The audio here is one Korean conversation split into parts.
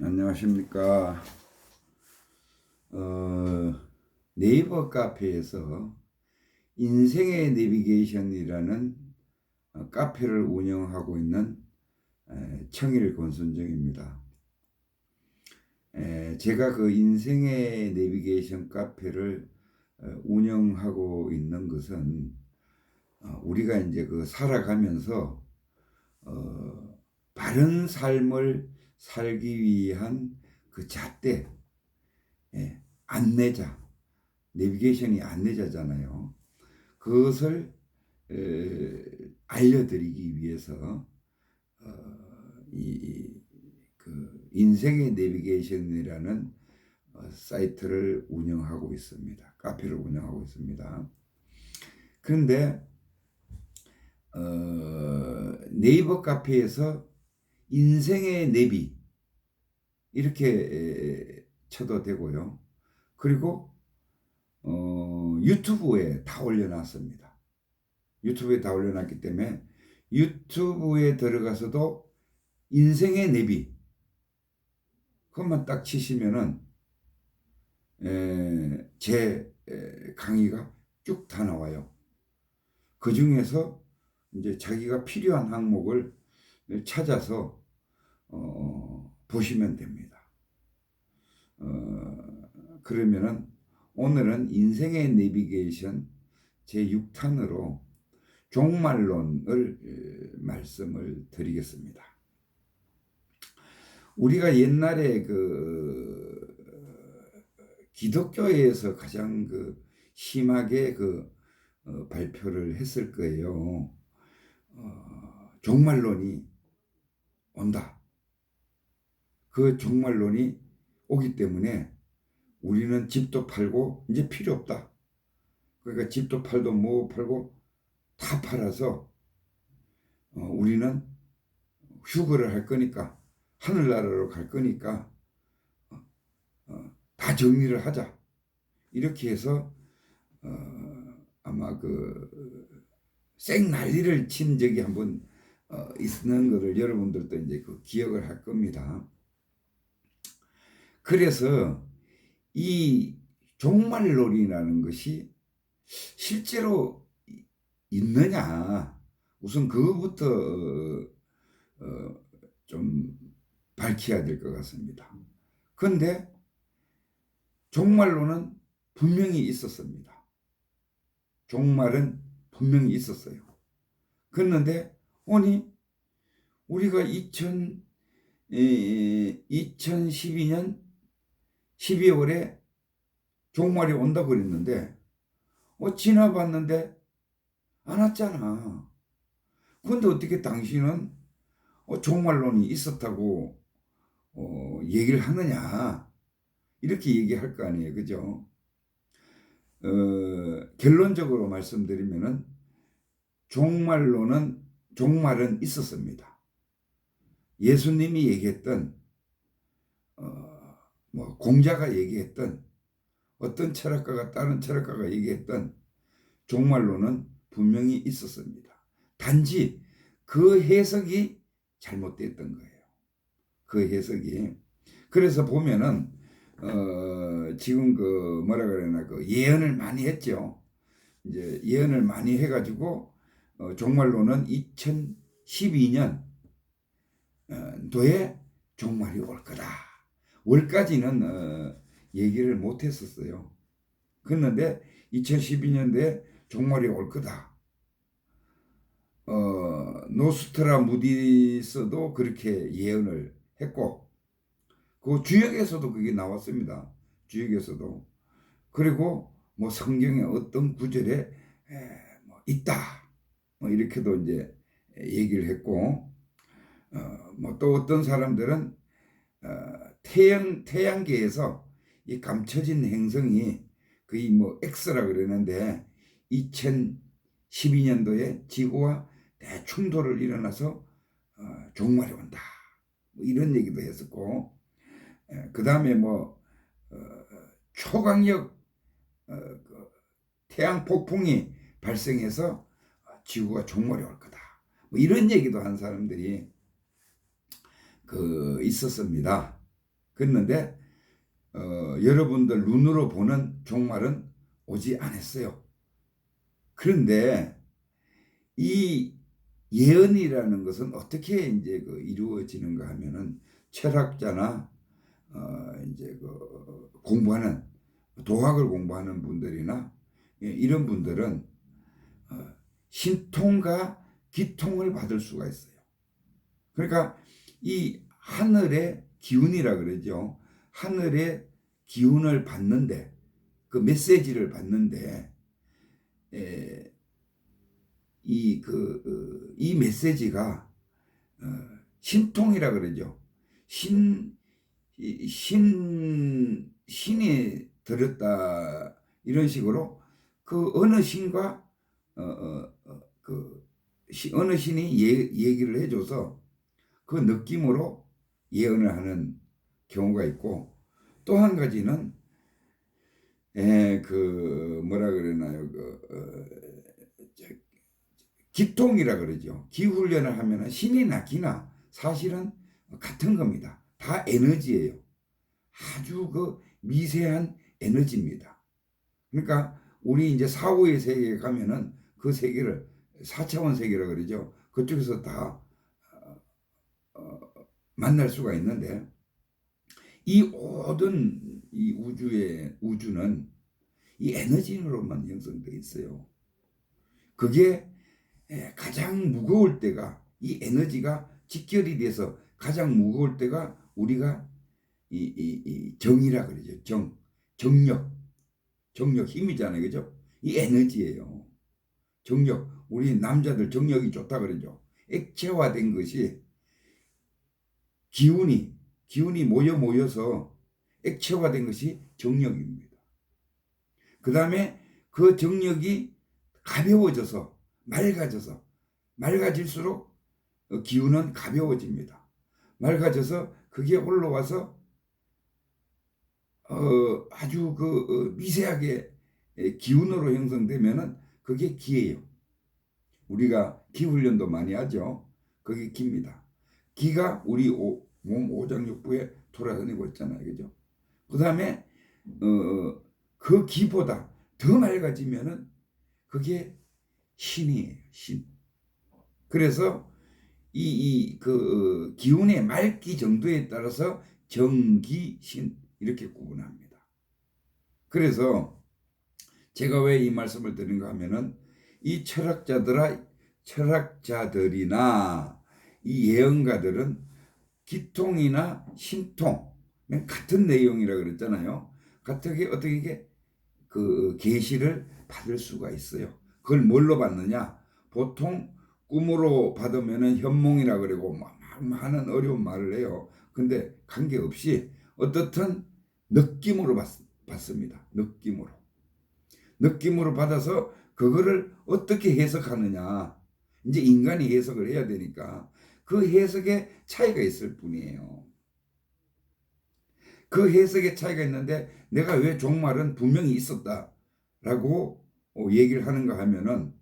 안녕하십니까. 네이버 카페에서 인생의 내비게이션이라는 카페를 운영하고 있는 청일 권순정입니다. 제가 그 인생의 내비게이션 카페를 운영하고 있는 것은 우리가 이제 그 살아가면서 바른 삶을 살기 위한 그 잣대, 안내자, 내비게이션이 안내자잖아요. 그것을 알려드리기 위해서 그 인생의 내비게이션이라는 사이트를 운영하고 있습니다. 카페를 운영하고 있습니다. 그런데 네이버 카페에서 인생의 내비 이렇게 쳐도 되고요. 그리고 유튜브에 다 올려놨습니다. 유튜브에 다 올려놨기 때문에 유튜브에 들어가서도 인생의 내비 그것만 딱 치시면은 제 강의가 쭉 다 나와요. 그 중에서 이제 자기가 필요한 항목을 찾아서 보시면 됩니다. 그러면은 오늘은 인생의 내비게이션 제6탄으로 종말론을 말씀을 드리겠습니다. 우리가 옛날에 그 기독교에서 가장 그 심하게 그 발표를 했을 거예요. 종말론이 온다. 그 종말론이 오기 때문에 우리는 집도 팔고 이제 필요 없다. 그러니까 집도 팔고 뭐 팔고 다 팔아서 우리는 휴거를 할 거니까 하늘나라로 갈 거니까 다 정리를 하자. 이렇게 해서 아마 그 생난리를 친 적이 한번 있는 것을 여러분들도 이제 그 기억을 할 겁니다. 그래서 이 종말론이라는 것이 실제로 있느냐, 우선 그거부터 좀 밝혀야 될 것 같습니다. 그런데 종말론은 분명히 있었습니다. 종말은 분명히 있었어요. 그런데 우리가 2012년 12월에 종말이 온다고 그랬는데 지나봤는데 안 왔잖아. 그런데 어떻게 당신은 종말론이 있었다고 얘기를 하느냐, 이렇게 얘기할 거 아니에요. 그죠? 결론적으로 말씀드리면은 종말은 있었습니다. 예수님이 얘기했던 뭐 공자가 얘기했던 어떤 철학가가 다른 철학가가 얘기했던 종말론은 분명히 있었습니다. 단지 그 해석이 잘못됐던 거예요. 그 해석이. 그래서 보면은 지금 그 뭐라 그러나 그 예언을 많이 했죠. 이제 예언을 많이 해가지고 종말론은 2012년 도에 종말이 올 거다. 월까지는 얘기를 못 했었어요. 그런데 2012년도에 종말이 올 거다. 노스트라무디스도 그렇게 예언을 했고, 그 주역에서도 그게 나왔습니다. 주역에서도. 그리고 뭐 성경의 어떤 구절에 뭐 있다. 뭐 이렇게도 이제 얘기를 했고, 뭐 또 어떤 사람들은 태양계에서 이 감춰진 행성이 거의 뭐 X라 그러는데 2012년도에 지구와 대충돌을 일어나서 종말이 온다. 뭐 이런 얘기도 했었고, 그 다음에 뭐 초강력 그 태양 폭풍이 발생해서 지구가 종말이 올 거다. 뭐 이런 얘기도 한 사람들이 그 있었습니다. 그랬는데 여러분들 눈으로 보는 종말은 오지 않았어요. 그런데 이 예언이라는 것은 어떻게 이제 이루어지는가 하면은 철학자나 이제 공부하는 도학을 공부하는 분들이나 이런 분들은 신통과 기통을 받을 수가 있어요. 그러니까 이 하늘의 기운이라 그러죠. 하늘의 기운을 받는데 그 메시지를 받는데 이 메시지가 신통이라 그러죠. 신이 들었다 이런 식으로 그 어느 신과 어느 신이 얘기를 해줘서 그 느낌으로 예언을 하는 경우가 있고, 또 한 가지는 뭐라 그러나요? 기통이라 그러죠. 기훈련을 하면 신이나 기나 사실은 같은 겁니다. 다 에너지예요. 아주 미세한 에너지입니다. 그러니까 우리 이제 사후의 세계에 가면은 그 세계를 4차원 세계라 그러죠. 그쪽에서 다 만날 수가 있는데, 이 모든 이 우주는 이 에너지로만 형성되어 있어요. 그게 가장 무거울 때가, 이 에너지가 직결이 돼서 가장 무거울 때가 우리가 이 정이라 그러죠. 정력 힘이잖아요. 그죠? 이 에너지예요. 정력. 우리 남자들 정력이 좋다 그러죠. 액체화된 것이 기운이 모여서 액체화된 것이 정력입니다. 그 다음에 그 정력이 가벼워져서 맑아질수록 기운은 가벼워집니다. 맑아져서 그게 올라와서 아주 미세하게 기운으로 형성되면은 그게 기예요. 우리가 기 훈련도 많이 하죠. 그게 기입니다. 기가 우리 몸 오장육부에 돌아다니고 있잖아요. 그죠? 그 다음에 그 기보다 더 맑아지면은 그게 신이에요. 신. 그래서 그 기운의 맑기 정도에 따라서 정기신 이렇게 구분합니다. 그래서 제가 왜 이 말씀을 드리는가 하면은 이 철학자들이나 이 예언가들은 기통이나 신통 같은 내용이라 그랬잖아요. 어떻게 그 계시를 받을 수가 있어요. 그걸 뭘로 받느냐? 보통 꿈으로 받으면은 현몽이라 그러고 많은 어려운 말을 해요. 근데 관계없이 어떻든 느낌으로 받습니다. 느낌으로 받아서 그거를 어떻게 해석하느냐. 이제 인간이 해석을 해야 되니까 그 해석에 차이가 있을 뿐이에요. 그 해석의 차이가 있는데 내가 왜 종말은 분명히 있었다라고 얘기를 하는가 하면은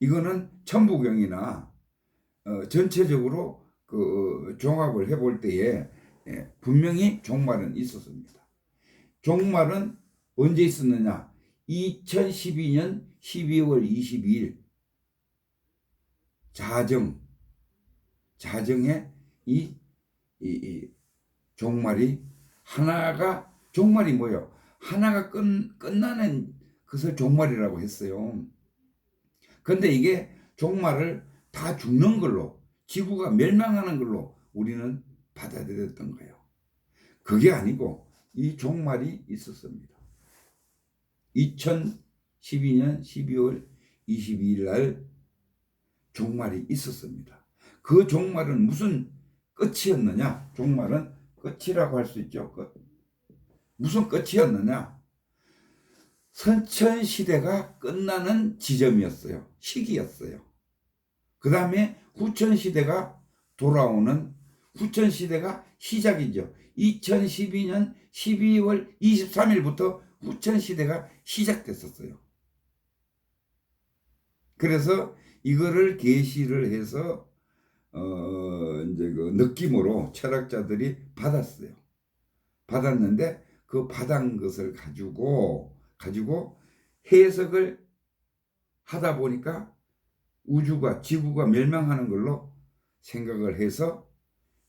이거는 천부경이나 전체적으로 그 종합을 해볼 때에 분명히 종말은 있었습니다. 종말은 언제 있었느냐? 2012년 12월 22일 자정에 이 종말이 뭐예요? 하나가 끝나는 것을 종말이라고 했어요. 그런데 이게 종말을 다 죽는 걸로, 지구가 멸망하는 걸로 우리는 받아들였던 거예요. 그게 아니고 이 종말이 있었습니다. 2012년 12월 22일 날 종말이 있었습니다. 그 종말은 무슨 끝이었느냐? 종말은 끝이라고 할 수 있죠. 무슨 끝이었느냐? 선천시대가 끝나는 지점이었어요. 시기였어요. 그 다음에 후천시대가 돌아오는, 후천시대가 시작이죠. 2012년 12월 23일부터 후천시대가 시작됐었어요. 그래서 이거를 계시를 해서 이제 그 느낌으로 철학자들이 받았어요. 받았는데 그 받은 것을 가지고 해석을 하다 보니까 우주가 지구가 멸망하는 걸로 생각을 해서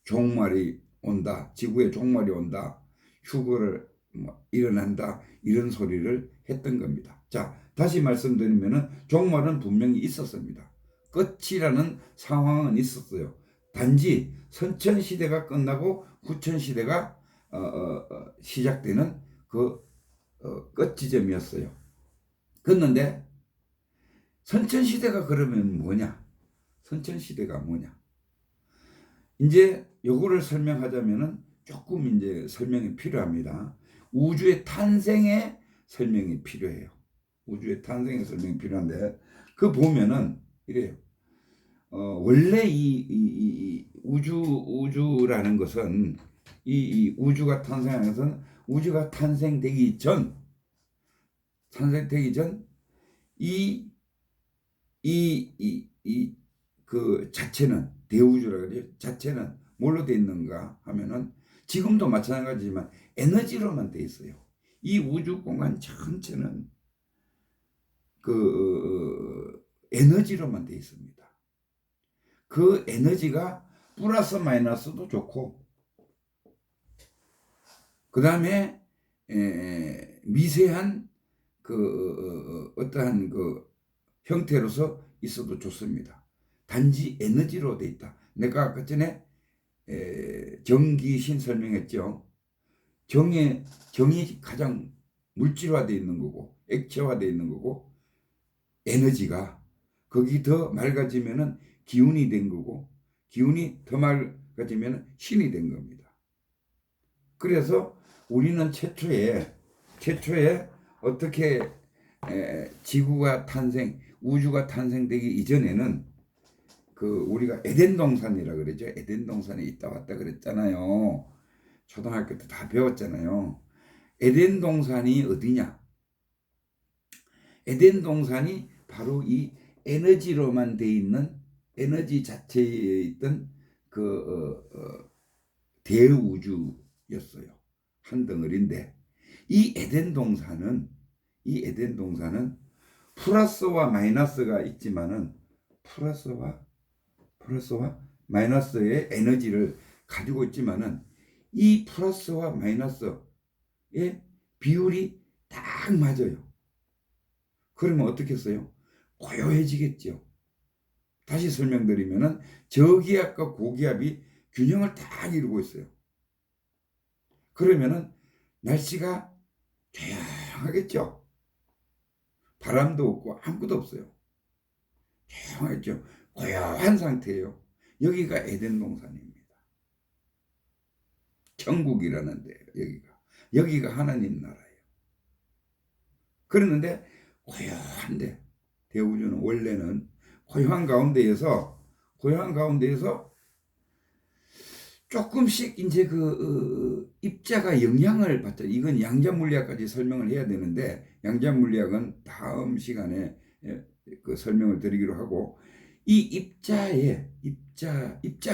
종말이 온다, 지구에 종말이 온다, 휴거를 일어난다, 이런 소리를 했던 겁니다. 자, 다시 말씀드리면은 종말은 분명히 있었습니다. 끝이라는 상황은 있었어요. 단지 선천시대가 끝나고 후천시대가 시작되는 그 끝 지점이었어요. 그런데 선천시대가 그러면 뭐냐? 선천시대가 뭐냐? 이제 요거를 설명하자면은 조금 이제 설명이 필요합니다. 우주의 탄생의 설명이 필요해요. 우주의 탄생의 설명이 필요한데 그 보면은 이래요. 원래 이 우주라는 것은 이 우주가 탄생하는 것은 우주가 탄생되기 전 그 자체는 대우주라 그러죠. 자체는 뭘로 돼 있는가 하면은 지금도 마찬가지지만 에너지로만 돼 있어요. 이 우주 공간 전체는 그 에너지로만 돼 있습니다. 그 에너지가 플러스 마이너스도 좋고 그 다음에 미세한 그 어떠한 그 형태로서 있어도 좋습니다. 단지 에너지로 돼 있다. 내가 아까 전에 정기신 설명했죠. 정이 가장 물질화되어 있는 거고 액체화되어 있는 거고 에너지가 거기 더 맑아지면은 기운이 된 거고 기운이 더 맑아지면은 신이 된 겁니다. 그래서 우리는 최초에 어떻게 지구가 우주가 탄생되기 이전에는 그 우리가 에덴 동산이라 그러죠. 에덴 동산에 있다 왔다 그랬잖아요. 초등학교 때 다 배웠잖아요. 에덴 동산이 어디냐? 에덴 동산이 바로 이 에너지로만 돼 있는 에너지 자체에 있던 그 대우주였어요. 한 덩어리인데 이 에덴 동산은 플러스와 마이너스가 있지만은 플러스와 마이너스의 에너지를 가지고 있지만은 이 플러스와 마이너스의 비율이 딱 맞아요. 그러면 어떻게 했어요? 고요해지겠죠. 다시 설명드리면은 저기압과 고기압이 균형을 딱 이루고 있어요. 그러면은 날씨가 조용하겠죠. 바람도 없고 아무것도 없어요. 조용하겠죠. 고요한 상태예요. 여기가 에덴 동산입니다. 천국이라는 데예요. 여기가 하나님 나라예요. 그러는데 고요한데 대우주는 원래는 고요한 가운데에서 조금씩 이제 그 입자가 영향을 받죠. 이건 양자 물리학까지 설명을 해야 되는데 양자 물리학은 다음 시간에 그 설명을 드리기로 하고 이 입자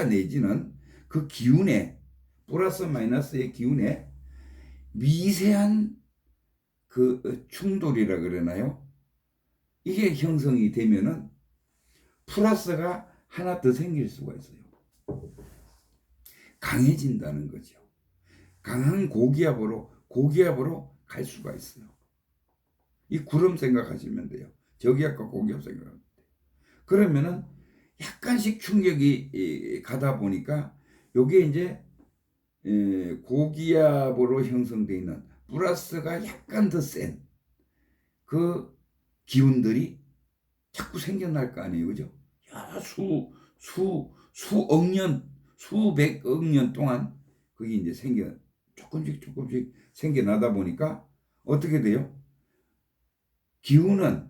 내지는 그 기운에 플러스 마이너스의 기운에 미세한 그 충돌이라 그러나요? 이게 형성이 되면은 플러스가 하나 더 생길 수가 있어요. 강해진다는 거죠. 강한 고기압으로 갈 수가 있어요. 이 구름 생각하시면 돼요. 저기압과 고기압 생각하면 돼요. 그러면은 약간씩 충격이 가다 보니까 요게 이제 고기압으로 형성되어 있는 플러스가 약간 더 센 그 기운들이 자꾸 생겨날 거 아니에요. 그죠? 야, 수억 년, 수백억 년 동안 그게 이제 조금씩 생겨나다 보니까 어떻게 돼요?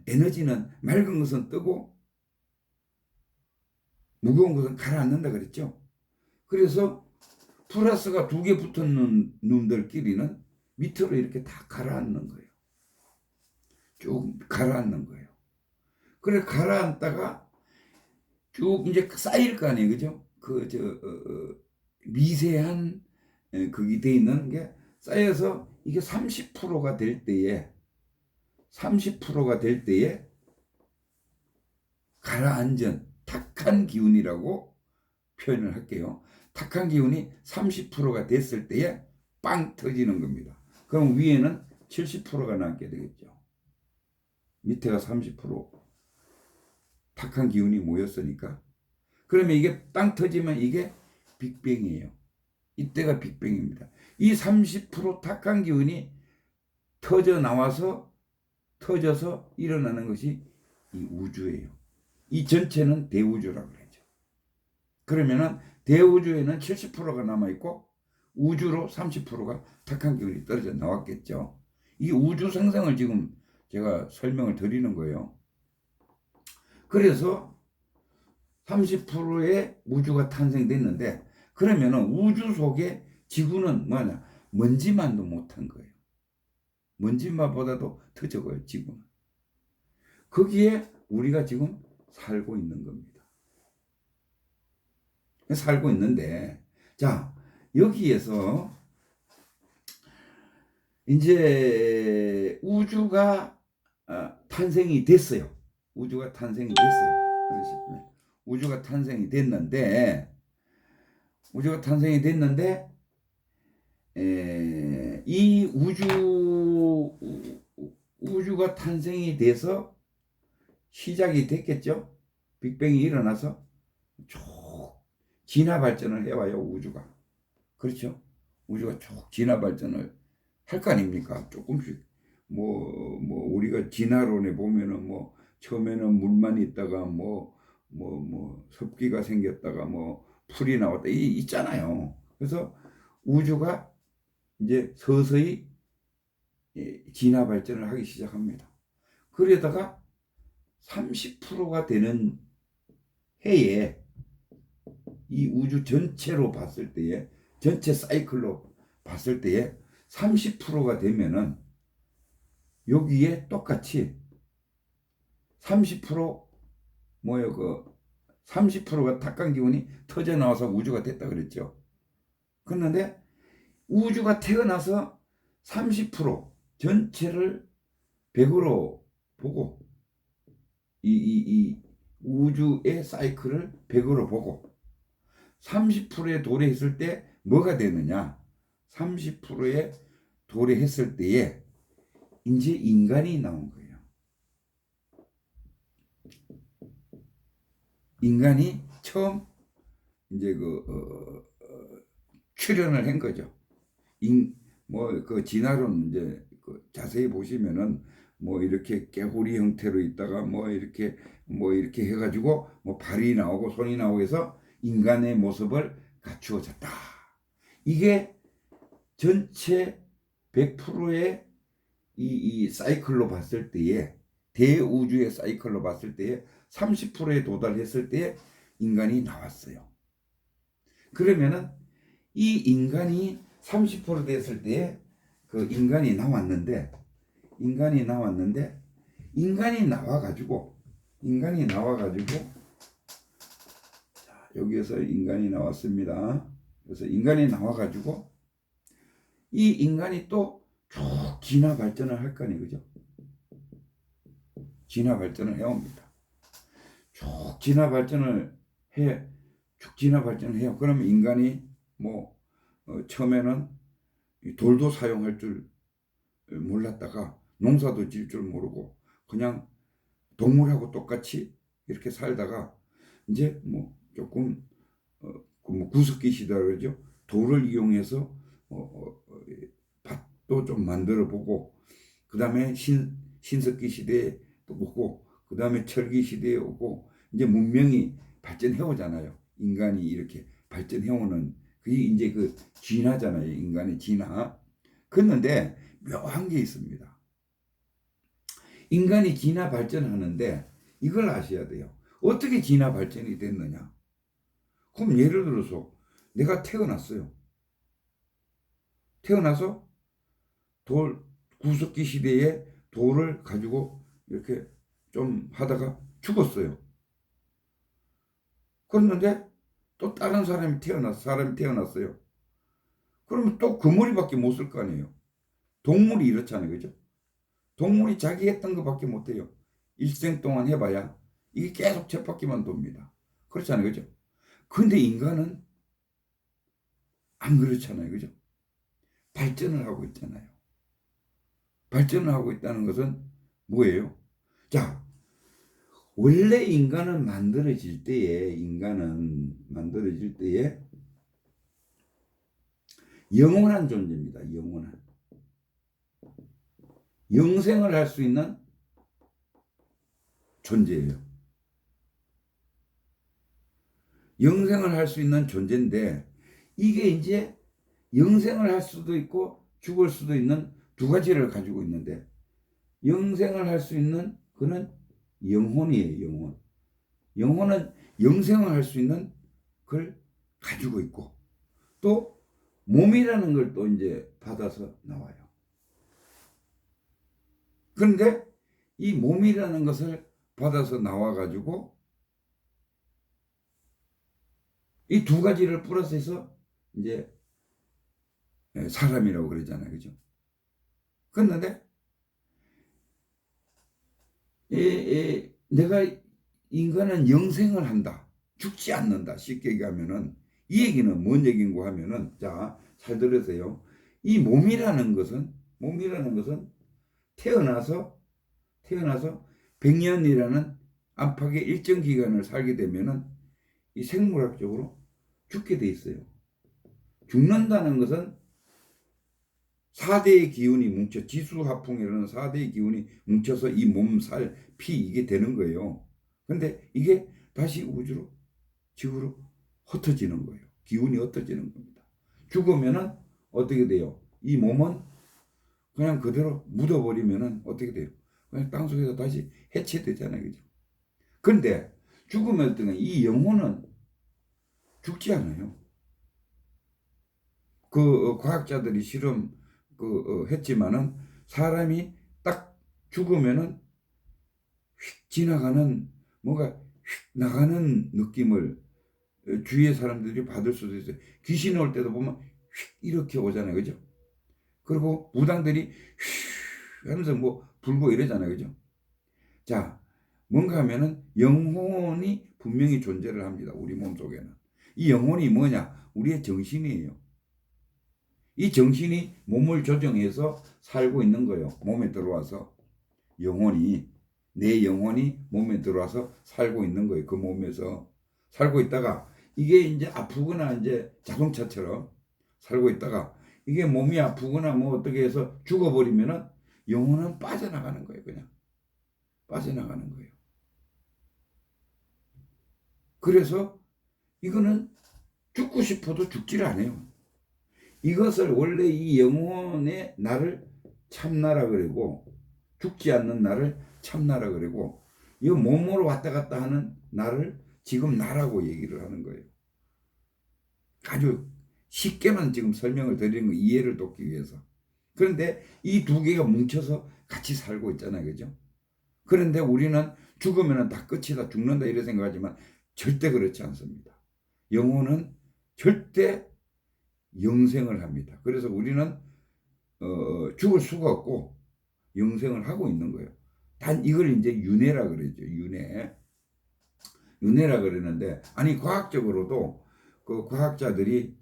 에너지는 맑은 것은 뜨고 무거운 것은 가라앉는다 그랬죠? 그래서 플러스가 두 개 붙은 놈들끼리는 밑으로 이렇게 다 가라앉는 거예요. 쭉 가라앉는 거예요. 그래 가라앉다가 쭉 이제 쌓일 거 아니에요. 그죠? 미세한 그게 돼 있는 게 쌓여서 이게 30%가 될 때에 30%가 될 때에 가라앉은 탁한 기운이라고 표현을 할게요. 탁한 기운이 30%가 됐을 때에 빵 터지는 겁니다. 그럼 위에는 70%가 남게 되겠죠. 밑에가 30% 탁한 기운이 모였으니까. 그러면 이게 빵 터지면 이게 빅뱅이에요. 이때가 빅뱅입니다. 이 30% 탁한 기운이 터져서 일어나는 것이 이 우주예요. 이 전체는 대우주라고 그러죠. 그러면은 대우주에는 70%가 남아있고 우주로 30%가 탁한 기운이 떨어져 나왔겠죠. 이 우주 생성을 지금 제가 설명을 드리는 거예요. 그래서 30%의 우주가 탄생됐는데 그러면은 우주 속에 지구는 뭐냐? 먼지만도 못한 거예요. 먼지만보다도 더 적어요, 지구는. 거기에 우리가 지금 살고 있는 겁니다. 살고 있는데, 자, 여기에서 이제 우주가 탄생이 됐어요. 우주가 탄생이 됐어요. 우주가 탄생이 됐는데, 이 우주가 탄생이 돼서 시작이 됐겠죠. 빅뱅이 일어나서 쭉 진화 발전을 해와요, 우주가. 그렇죠. 우주가 쭉 진화 발전을 할 거 아닙니까? 조금씩 우리가 진화론에 보면은 처음에는 물만 있다가 섭기가 생겼다가 풀이 나왔다 있잖아요. 그래서 우주가 이제 서서히 진화 발전을 하기 시작합니다. 그러다가 30%가 되는 해에 이 우주 전체로 봤을 때에 전체 사이클로 봤을 때에 30%가 되면은 여기에 똑같이 30% 30%가 탁한 기운이 터져 나와서 우주가 됐다 그랬죠. 그런데 우주가 태어나서 30% 전체를 100으로 보고 이 우주의 사이클을 100으로 보고 30%에 도래했을 때 뭐가 되느냐? 30%에 도래했을 때에 이제 인간이 나온 거예요. 인간이 처음 이제 출현을 한 거죠. 진화론 이제 자세히 보시면은 이렇게 깨구리 형태로 있다가 이렇게 해가지고 발이 나오고 손이 나오고 해서 인간의 모습을 갖추어졌다. 이게 전체 100%의 이 사이클로 봤을 때에 대우주의 사이클로 봤을 때에 30%에 도달했을 때에 인간이 나왔어요. 그러면은 이 인간이 30% 됐을 때에 인간이 나왔는데 인간이 나와가지고 자, 여기에서 인간이 나왔습니다. 그래서 인간이 나와가지고 이 인간이 또 쭉 진화 발전을 할 거 아니에요, 그죠? 진화 발전을 해옵니다. 쭉 진화 발전을 해요. 그러면 인간이 처음에는 돌도 사용할 줄 몰랐다가 농사도 지을 줄 모르고 그냥 동물하고 똑같이 이렇게 살다가 이제 조금 구석기 시대라 그러죠. 돌을 이용해서 밭도 좀 만들어 보고 그 다음에 신석기 시대에 또 보고 그 다음에 철기 시대에 오고 이제 문명이 발전해 오잖아요. 인간이 이렇게 발전해 오는 그게 이제 진화잖아요. 인간의 진화. 그런데 묘한 게 있습니다. 인간이 진화 발전하는데 이걸 아셔야 돼요. 어떻게 진화 발전이 됐느냐? 그럼 예를 들어서 내가 태어났어요. 태어나서 구석기 시대에 돌을 가지고 이렇게 좀 하다가 죽었어요. 그랬는데 또 다른 사람이 태어났어요. 그러면 또 그 머리밖에 못 쓸 거 아니에요. 동물이 이렇잖아요. 그죠? 동물이 자기 했던 것밖에 못해요. 일생 동안 해봐야 이게 계속 쳇바퀴만 돕니다. 그렇잖아요. 그죠? 근데 인간은 안 그렇잖아요. 그죠? 발전을 하고 있잖아요. 발전을 하고 있다는 것은 뭐예요? 자, 원래 인간은 만들어질 때에 영원한 존재입니다. 영원한. 영생을 할 수 있는 존재예요. 영생을 할 수 있는 존재인데 이게 이제 영생을 할 수도 있고 죽을 수도 있는 두 가지를 가지고 있는데 영생을 할 수 있는 그는 영혼이에요. 영혼. 영혼은 영생을 할 수 있는 걸 가지고 있고 또 몸이라는 걸 또 이제 받아서 나와요. 그런데 이 몸이라는 것을 받아서 나와가지고 이 두 가지를 플러스해서 이제 사람이라고 그러잖아요. 그죠? 그런데 내가 인간은 영생을 한다. 죽지 않는다. 쉽게 얘기하면은 이 얘기는 뭔 얘기인고 하면은 자, 잘 들으세요. 이 몸이라는 것은 태어나서 100년이라는 안팎의 일정 기간을 살게 되면은 이 생물학적으로 죽게 돼 있어요. 죽는다는 것은 4대의 기운이 뭉쳐 지수화풍이라는 4대의 기운이 뭉쳐서 이 몸, 살, 피 이게 되는 거예요. 근데 이게 다시 우주로 지구로 흩어지는 거예요. 기운이 흩어지는 겁니다. 죽으면은 어떻게 돼요? 이 몸은 그냥 그대로 묻어버리면은 어떻게 돼요? 그냥 땅속에서 다시 해체되잖아요. 그죠? 근데 죽으면 어떤 이 영혼은 죽지 않아요. 과학자들이 실험 했지만은 사람이 딱 죽으면은 휙 지나가는 뭔가 휙 나가는 느낌을 주위의 사람들이 받을 수도 있어요. 귀신 올 때도 보면 휙 이렇게 오잖아요. 그죠? 그리고 무당들이 휙 하면서 뭐 불고 이러잖아요. 그죠? 자, 뭔가 하면은 영혼이 분명히 존재를 합니다. 우리 몸속에는. 이 영혼이 뭐냐? 우리의 정신이에요. 이 정신이 몸을 조정해서 살고 있는 거예요. 몸에 들어와서 내 영혼이 몸에 들어와서 살고 있는 거예요. 그 몸에서 살고 있다가 이게 이제 아프거나 이제 자동차처럼 살고 있다가 이게 몸이 아프거나 뭐 어떻게 해서 죽어버리면은 영혼은 빠져나가는 거예요. 그냥 빠져나가는 거예요. 그래서 이거는 죽고 싶어도 죽지를 않아요. 이것을 원래 이 영혼의 나를 참나라 그러고 죽지 않는 나를 참나라 그러고 이 몸으로 왔다 갔다 하는 나를 지금 나라고 얘기를 하는 거예요. 아주 쉽게만 지금 설명을 드리는 거 이해를 돕기 위해서. 그런데 이 두 개가 뭉쳐서 같이 살고 있잖아요. 그죠? 그런데 우리는 죽으면 다 끝이다. 죽는다 이렇게 생각하지만 절대 그렇지 않습니다. 영혼은 절대 영생을 합니다. 그래서 우리는 죽을 수가 없고 영생을 하고 있는 거예요. 단 이걸 이제 윤회라 그러죠. 윤회라 그러는데 아니 과학적으로도 그 과학자들이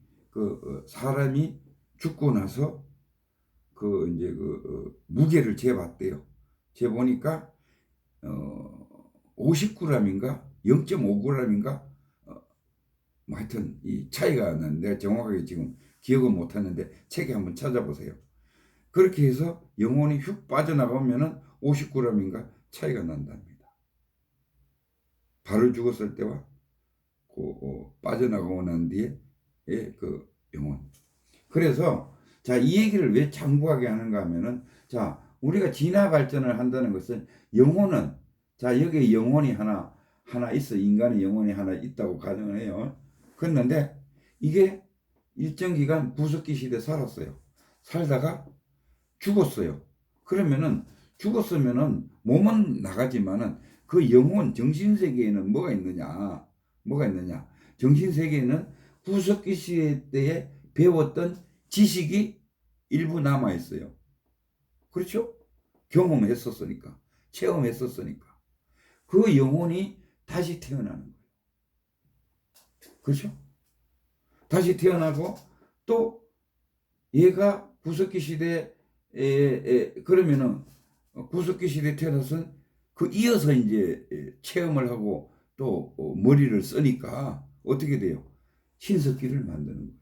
사람이 죽고 나서 이제 무게를 재봤대요. 재보니까 50g인가 0.5g인가 뭐 하여튼 이 차이가 나는데 내가 정확하게 지금 기억은 못하는데 책에 한번 찾아보세요. 그렇게 해서 영혼이 휙 빠져나가면은 50g인가 차이가 난답니다. 바로 죽었을 때와 빠져나가고 난 뒤에 그 영혼. 그래서 자, 이 얘기를 왜 참고하게 하는가 하면은 자, 우리가 진화 발전을 한다는 것은 영혼은 자, 여기에 영혼이 하나 있어. 인간의 영혼이 하나 있다고 가정을 해요. 그랬는데 이게 일정 기간 구석기 시대 살았어요. 살다가 죽었어요. 그러면은 죽었으면은 몸은 나가지만은 그 영혼 정신 세계에는 뭐가 있느냐? 정신세계에는 구석기 시대 때에 배웠던 지식이 일부 남아있어요. 그렇죠? 경험했었으니까, 체험했었으니까. 그 영혼이 다시 태어나는 거예요. 그렇죠? 다시 태어나고 또 얘가 구석기 시대에 그러면은 구석기 시대에 태어나서 그 이어서 이제 체험을 하고 또 머리를 쓰니까 어떻게 돼요? 신석기를 만드는 거예요.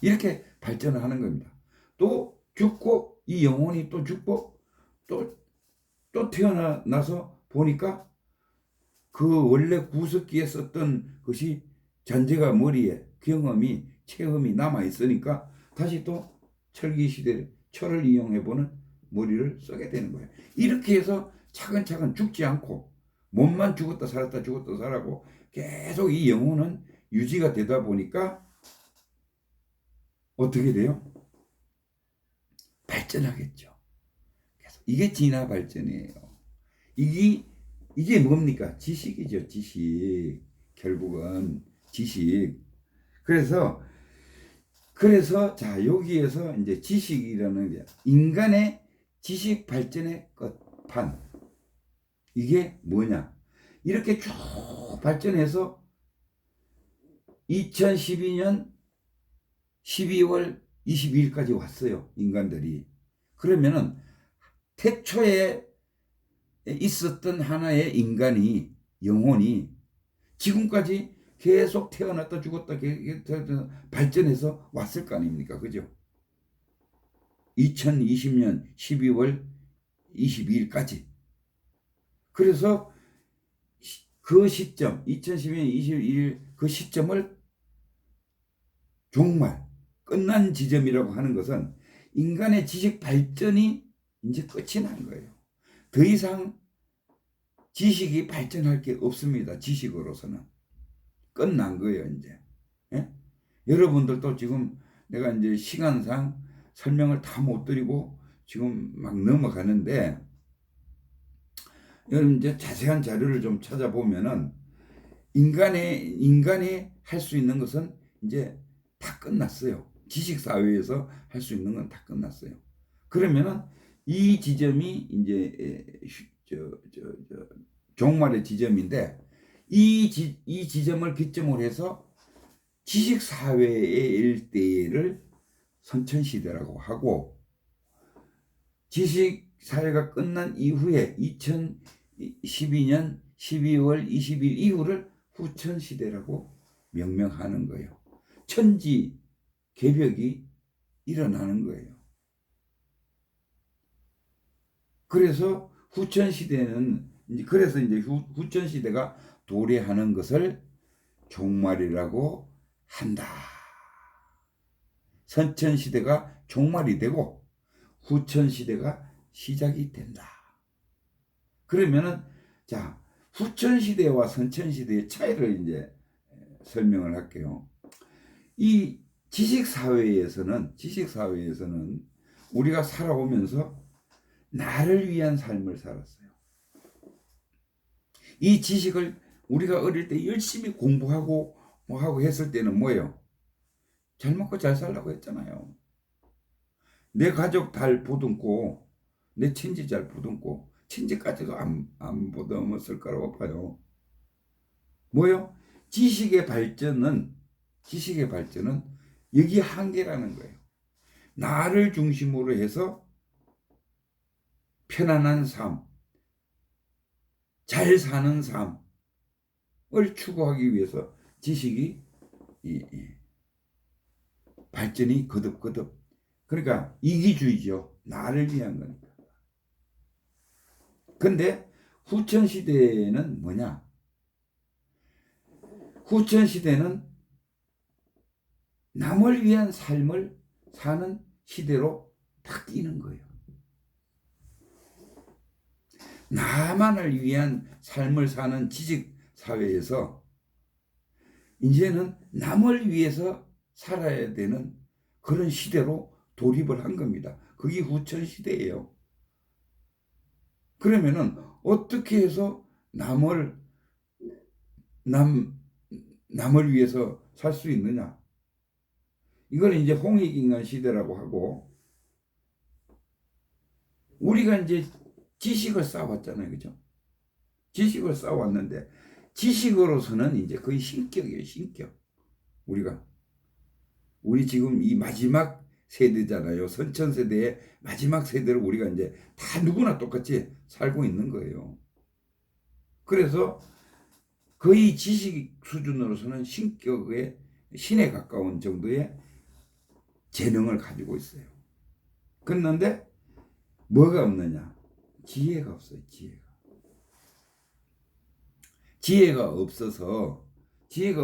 이렇게 발전을 하는 겁니다. 또 죽고 이 영혼이 또 죽고 또 태어나서 보니까 그 원래 구석기에 썼던 것이 잔재가 머리에 경험이 체험이 남아 있으니까 다시 또 철기 시대 철을 이용해 보는 머리를 쓰게 되는 거예요. 이렇게 해서 차근차근 죽지 않고 몸만 죽었다 살았다 죽었다 살았고 계속 이 영혼은 유지가 되다 보니까 어떻게 돼요? 발전하겠죠. 이게 진화 발전이에요. 이게 뭡니까? 지식이죠, 지식. 결국은 지식. 그래서 자, 여기에서 이제 지식이라는 게 인간의 지식 발전의 끝판. 이게 뭐냐? 이렇게 쭉 발전해서 2012년 12월 22일까지 왔어요, 인간들이. 그러면은 태초에 있었던 하나의 인간이, 영혼이 지금까지 계속 태어났다 죽었다 발전해서 왔을 거 아닙니까? 그죠? 2020년 12월 22일까지. 그래서 그 시점, 2012년 22일 그 시점을 정말 끝난 지점이라고 하는 것은 인간의 지식 발전이 이제 끝이 난 거예요. 더 이상 지식이 발전할 게 없습니다. 지식으로서는. 끝난 거예요, 이제. 예? 여러분들도 지금 내가 이제 시간상 설명을 다 못 드리고 지금 막 넘어가는데, 여러분 이제 자세한 자료를 좀 찾아보면은 인간이 할 수 있는 것은 이제 다 끝났어요. 지식사회에서 할 수 있는 건 다 끝났어요. 그러면은 이 지점이 이제 종말의 지점인데 이 지점을 기점으로 해서 지식사회의 일대를 선천시대라고 하고 지식사회가 끝난 이후에 2012년 12월 20일 이후를 후천시대라고 명명하는 거예요. 천지 개벽이 일어나는 거예요. 그래서 후천시대는 그래서 이제 후천시대가 도래하는 것을 종말이라고 한다. 선천시대가 종말이 되고 후천시대가 시작이 된다. 그러면은 자, 후천시대와 선천시대의 차이를 이제 설명을 할게요. 이 지식사회에서는 우리가 살아오면서 나를 위한 삶을 살았어요. 이 지식을 우리가 어릴 때 열심히 공부하고 뭐 하고 했을 때는 뭐예요? 잘 먹고 잘 살라고 했잖아요. 내 가족 잘 보듬고 내 친지 잘 보듬고 친지까지도 안 보듬었을 거라고 봐요. 뭐요? 지식의 발전은 여기 한계라는 거예요. 나를 중심으로 해서 편안한 삶, 잘 사는 삶을 추구하기 위해서 지식이 발전이 거듭거듭. 그러니까 이기주의죠. 나를 위한 거니까. 근데 후천시대는 뭐냐? 후천시대는 남을 위한 삶을 사는 시대로 바뀌는 거예요. 나만을 위한 삶을 사는 지식사회에서 이제는 남을 위해서 살아야 되는 그런 시대로 돌입을 한 겁니다. 그게 후천시대예요. 그러면은 어떻게 해서 남을 위해서 살 수 있느냐? 이걸 이제 홍익인간 시대라고 하고, 우리가 이제 지식을 쌓아왔잖아요. 그죠? 지식을 쌓아왔는데, 지식으로서는 이제 거의 신격이에요. 신격. 우리 지금 이 마지막 세대잖아요. 선천세대의 마지막 세대를 우리가 이제 다 누구나 똑같이 살고 있는 거예요. 그래서 거의 지식 수준으로서는 신격의 신에 가까운 정도의 재능을 가지고 있어요. 그런데 뭐가 없느냐? 지혜가 없어요. 지혜가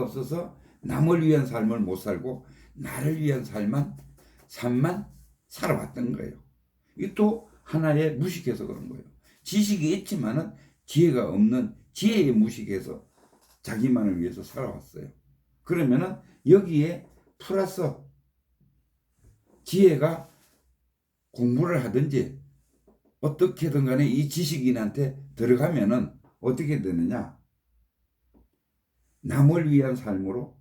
없어서 남을 위한 삶을 못 살고 나를 위한 삶만 살아왔던 거예요. 이 또 하나의 무식해서 그런 거예요. 지식이 있지만은 지혜가 없는, 지혜에 무식해서 자기만을 위해서 살아왔어요. 그러면은 여기에 플러스 지혜가 공부를 하든지 어떻게든 간에 이 지식인한테 들어가면은 어떻게 되느냐? 남을 위한 삶으로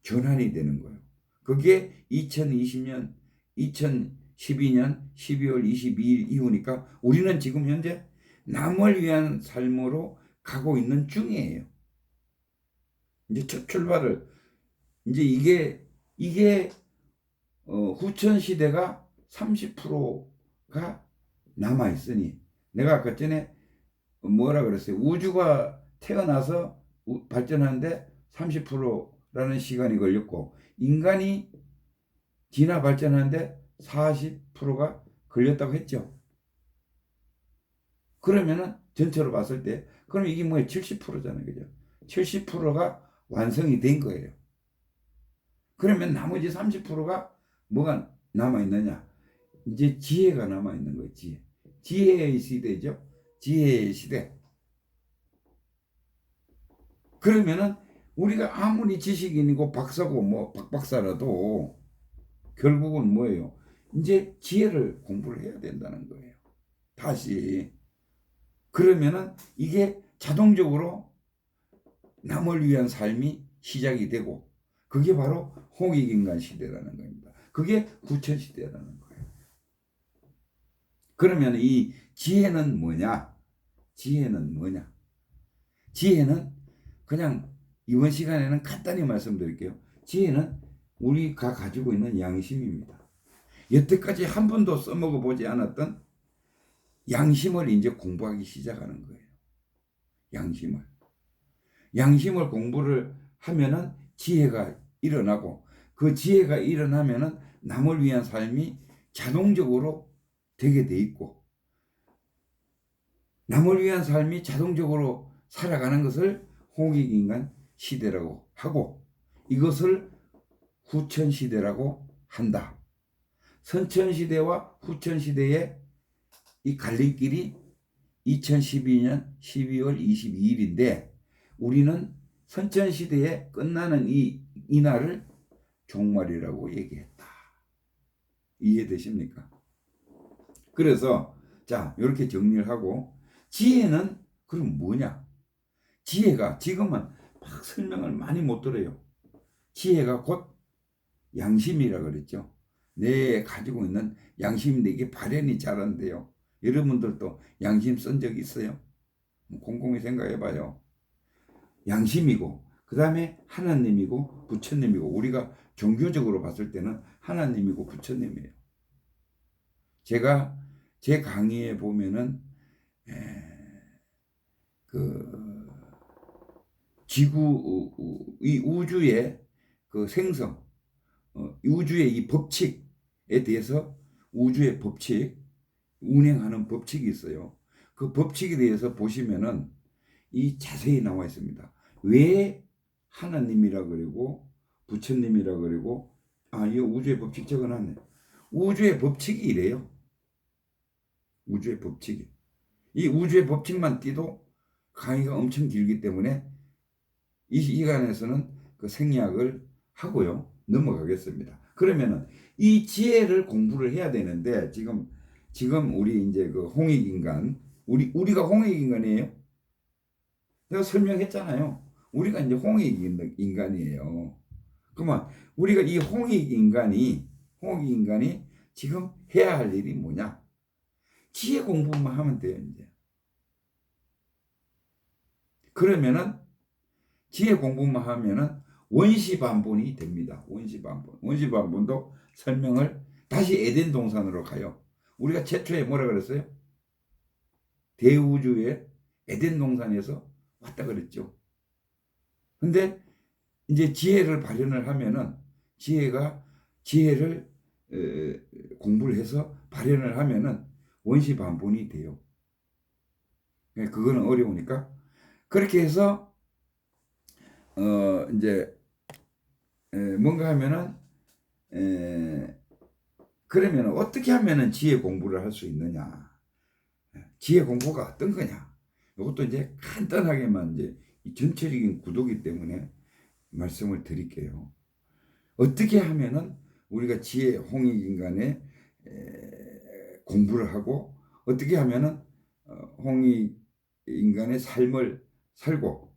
전환이 되는 거예요. 그게 2012년 12월 22일 이후니까 우리는 지금 현재 남을 위한 삶으로 가고 있는 중이에요. 이제 첫 출발을, 이제 이게 후천 시대가 30%가 남아 있으니, 내가 아까 전에 뭐라 그랬어요? 우주가 태어나서 발전하는데 30%라는 시간이 걸렸고, 인간이 진화 발전하는데 40%가 걸렸다고 했죠. 그러면은 전체로 봤을 때, 그럼 이게 뭐예요? 70%잖아요. 그죠? 70%가 완성이 된 거예요. 그러면 나머지 30%가 뭐가 남아있느냐? 이제 지혜가 남아있는 거예요. 지혜의 시대죠. 지혜의 시대. 그러면은 우리가 아무리 지식인이고 박사고 뭐 박박사라도 결국은 뭐예요? 이제 지혜를 공부를 해야 된다는 거예요. 다시. 그러면은 이게 자동적으로 남을 위한 삶이 시작이 되고, 그게 바로 홍익인간 시대라는 겁니다. 그게 구천 시대라는 거예요. 그러면 이 지혜는 뭐냐? 지혜는 그냥 이번 시간에는 간단히 말씀드릴게요. 지혜는 우리가 가지고 있는 양심입니다. 여태까지 한 번도 써먹어 보지 않았던 양심을 이제 공부하기 시작하는 거예요. 양심을 공부를 하면은 지혜가 일어나고, 그 지혜가 일어나면은 남을 위한 삶이 자동적으로 되게 돼 있고, 남을 위한 삶이 자동적으로 살아가는 것을 홍익인간 시대라고 하고, 이것을 후천 시대라고 한다. 선천 시대와 후천 시대의 이 갈림길이 2012년 12월 22일인데, 우리는 선천 시대에 끝나는 이 날을 종말이라고 얘기했다. 이해되십니까? 그래서 자, 이렇게 정리를 하고, 지혜는 그럼 뭐냐? 지혜가 지금은 막 설명을 많이 못 들어요. 지혜가 곧 양심이라 그랬죠. 내 가지고 있는 양심인데 이게 발현이 잘 안 돼요. 여러분들도 양심 쓴 적 있어요? 곰곰이 생각해 봐요. 양심이고, 그 다음에 하나님이고 부처님이고, 우리가 종교적으로 봤을 때는 하나님이고 부처님이에요. 제가 제 강의에 보면은 그 지구, 이 우주의 그 생성, 우주의 이 법칙에 대해서, 우주의 법칙, 운행하는 법칙이 있어요. 그 법칙에 대해서 보시면은 이 자세히 나와 있습니다. 왜 하나님이라 그리고 부처님이라 그리고, 이 우주의 법칙 적어놨네. 우주의 법칙이 이래요. 우주의 법칙이. 이 우주의 법칙만 띠도 강의가 엄청 길기 때문에 이 시간에서는 그 생략을 하고요. 넘어가겠습니다. 그러면은 이 지혜를 공부를 해야 되는데, 지금 우리 이제 그 홍익인간, 우리가 홍익인간이에요. 내가 설명했잖아요. 우리가 이제 홍익 인간이에요. 그러면 우리가 이 홍익 인간이 지금 해야 할 일이 뭐냐? 지혜 공부만 하면 돼요, 이제. 그러면은 지혜 공부만 하면은 원시반본이 됩니다. 원시반본. 원시반본도 설명을 다시 에덴 동산으로 가요. 우리가 최초에 뭐라 그랬어요? 대우주의 에덴 동산에서 왔다 그랬죠. 근데 이제 지혜를 발현을 하면은 지혜를 공부를 해서 발현을 하면은 원시반본이 돼요. 그거는 어려우니까 그렇게 해서 이제 뭔가 하면은 그러면 어떻게 하면은 지혜 공부를 할 수 있느냐? 지혜 공부가 어떤 거냐? 이것도 이제 간단하게만 이제 전체적인 구도기 때문에 말씀을 드릴게요. 어떻게 하면은 우리가 지혜 홍익인간의 공부를 하고 어떻게 하면은 홍익인간의 삶을 살고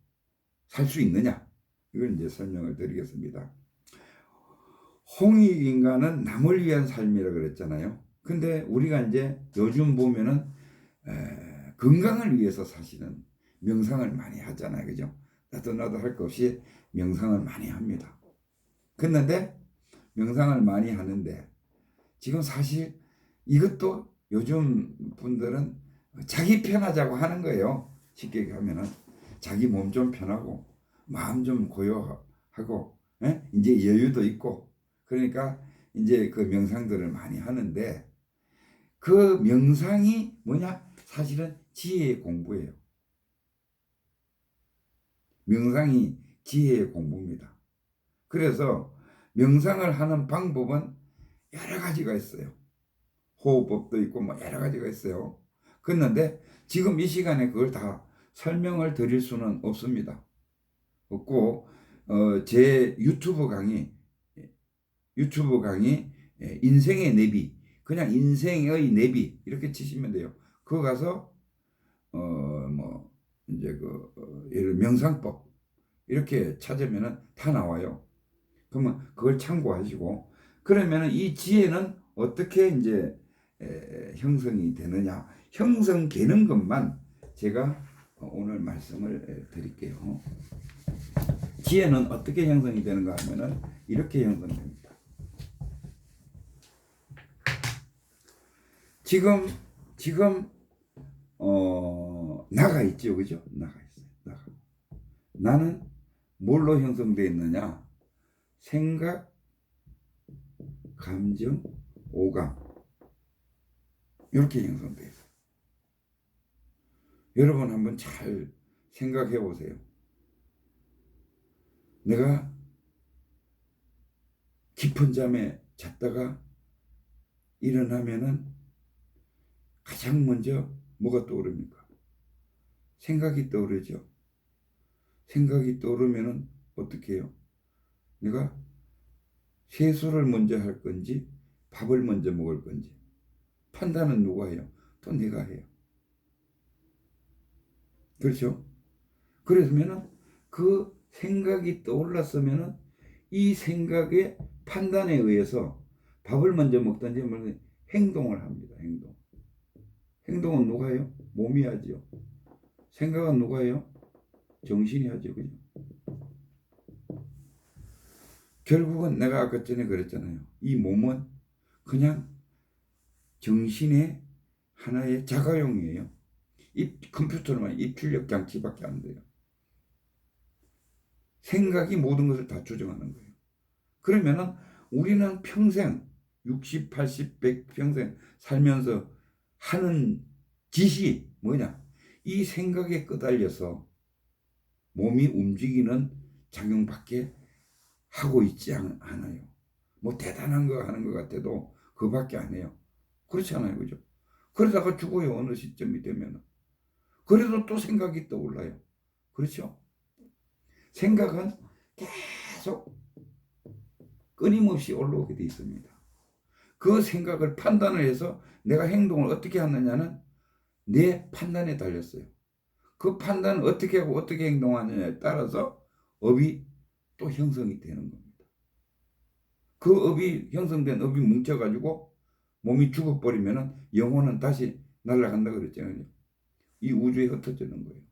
살 수 있느냐? 이걸 이제 설명을 드리겠습니다. 홍익인간은 남을 위한 삶이라 그랬잖아요. 근데 우리가 이제 요즘 보면은 건강을 위해서 사실은 명상을 많이 하잖아요. 그죠? 나도 할 것 없이 명상을 많이 합니다. 그런데 명상을 많이 하는데 지금 사실 이것도 요즘 분들은 자기 편하자고 하는 거예요. 쉽게 하면은 자기 몸 좀 편하고 마음 좀 고요하고 이제 여유도 있고 그러니까 이제 그 명상들을 많이 하는데 그 명상이 뭐냐? 사실은 지혜의 공부예요. 명상이 지혜의 공부입니다. 그래서 명상을 하는 방법은 여러 가지가 있어요. 호흡법도 있고 뭐 여러 가지가 있어요. 그런데 지금 이 시간에 그걸 다 설명을 드릴 수는 없습니다. 없고 제 유튜브 강의 인생의 내비 그냥 인생의 내비 이렇게 치시면 돼요. 그거 가서 뭐 이제 예를 명상법 이렇게 찾으면은 다 나와요. 그러면 그걸 참고하시고 그러면은 이 지혜는 어떻게 이제 형성이 되느냐 형성되는 것만 제가 오늘 말씀을 드릴게요. 지혜는 어떻게 형성이 되는가 하면은 이렇게 형성됩니다. 지금 나가 있죠, 그죠? 나가 있어요. 나는 뭘로 형성되어 있느냐? 생각, 감정, 오감 이렇게 형성돼요. 여러분 한번 잘 생각해 보세요. 내가 깊은 잠에 잤다가 일어나면은 가장 먼저 뭐가 떠오릅니까? 생각이 떠오르죠. 생각이 떠오르면은 어떻게 해요? 내가 세수를 먼저 할 건지 밥을 먼저 먹을 건지 판단은 누가 해요? 또 내가 해요. 그렇죠? 그러면은 그 생각이 떠올랐으면은 이 생각의 판단에 의해서 밥을 먼저 먹든지 말든지 행동을 합니다. 행동은 누가 해요? 몸이 하죠. 생각은 누가 해요? 정신이 하죠. 그죠? 결국은 내가 아까 전에 그랬잖아요. 이 몸은 그냥 정신의 하나의 자가용이에요. 컴퓨터로만 입출력 장치밖에 안 돼요. 생각이 모든 것을 다 조정하는 거예요. 그러면은 우리는 평생 60, 80, 100 평생 살면서 하는 짓이 뭐냐? 이 생각에 끄달려서 몸이 움직이는 작용밖에 하고 있지 않아요. 뭐 대단한 거 하는 것 같아도 그밖에 안 해요. 그렇지 않아요, 그죠? 그러다가 죽어요, 어느 시점이 되면. 그래도 또 생각이 떠올라요. 그렇죠? 생각은 계속 끊임없이 올라오게 돼 있습니다. 그 생각을 판단을 해서 내가 행동을 어떻게 하느냐는 내 판단에 달렸어요. 그 판단을 어떻게 하고 어떻게 행동하느냐에 따라서 업이 또 형성이 되는 겁니다. 그 업이 형성된 업이 뭉쳐가지고 몸이 죽어버리면은 영혼은 다시 날아간다 그랬잖아요. 이 우주에 흩어지는 거예요.